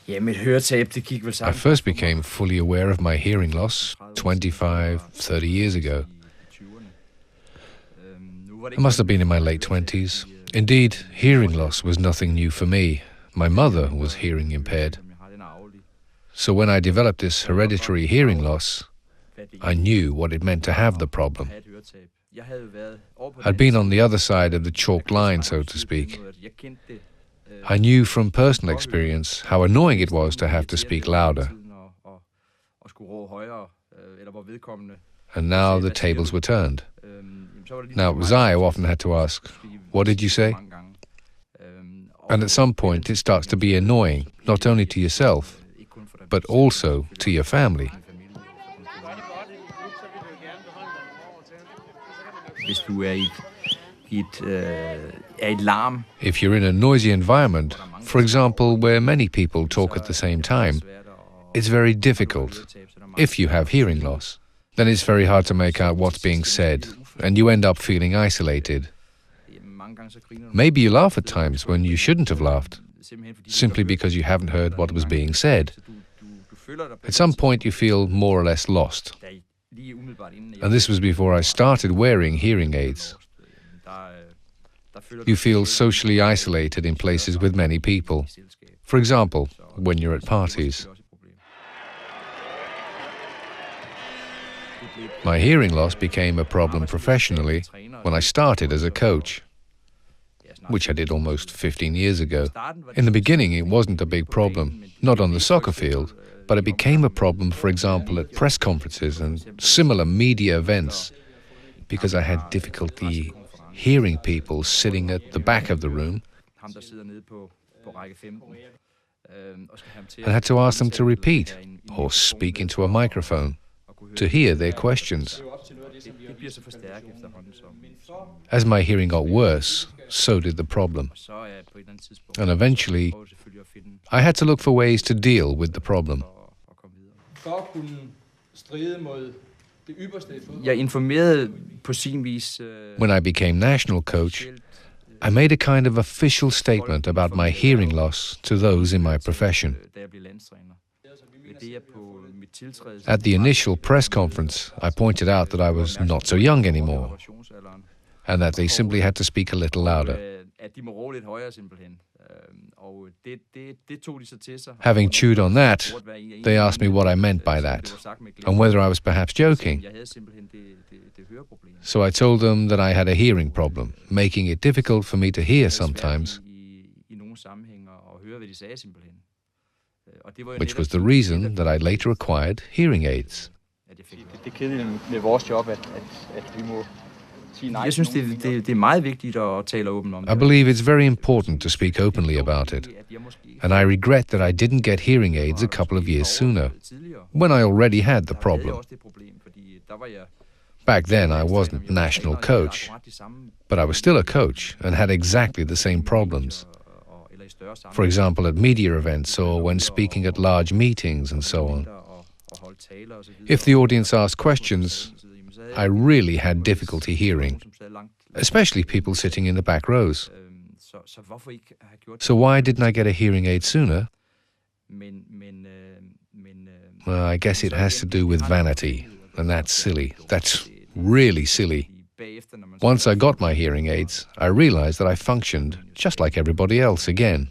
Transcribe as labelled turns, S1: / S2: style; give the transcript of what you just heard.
S1: I first became fully aware of my hearing loss 25, 30 years ago. I must have been in my late 20s. Indeed, hearing loss was nothing new for me. My mother was hearing impaired. So when I developed this hereditary hearing loss, I knew what it meant to have the problem. I'd been on the other side of the chalk line, so to speak. I knew from personal experience how annoying it was to have to speak louder. And now the tables were turned. Now it was I who often had to ask, "What did you say?" And at some point it starts to be annoying, not only to yourself, but also to your family. If you're in a noisy environment, for example, where many people talk at the same time, it's very difficult. If you have hearing loss, then it's very hard to make out what's being said, and you end up feeling isolated. Maybe you laugh at times when you shouldn't have laughed, simply because you haven't heard what was being said. At some point you feel more or less lost. And this was before I started wearing hearing aids. You feel socially isolated in places with many people. For example, when you're at parties. My hearing loss became a problem professionally when I started as a coach, which I did almost 15 years ago. In the beginning, it wasn't a big problem, not on the soccer field, but it became a problem, for example, at press conferences and similar media events, because I had difficulty hearing people sitting at the back of the room. I had to ask them to repeat or speak into a microphone to hear their questions. As my hearing got worse, so did the problem. And eventually, I had to look for ways to deal with the problem. When I became national coach, I made a kind of official statement about my hearing loss to those in my profession. At the initial press conference, I pointed out that I was not so young anymore, and that they simply had to speak a little louder. Having chewed on that, they asked me what I meant by that, and whether I was perhaps joking. So I told them that I had a hearing problem, making it difficult for me to hear sometimes, which was the reason that I later acquired hearing aids. I believe it's very important to speak openly about it, and I regret that I didn't get hearing aids a couple of years sooner, when I already had the problem. Back then I wasn't national coach, but I was still a coach and had exactly the same problems. For example, at media events or when speaking at large meetings and so on. If the audience asked questions, I really had difficulty hearing, especially people sitting in the back rows. So why didn't I get a hearing aid sooner? Well, I guess it has to do with vanity, and that's silly. That's really silly. Once I got my hearing aids, I realized that I functioned just like everybody else again.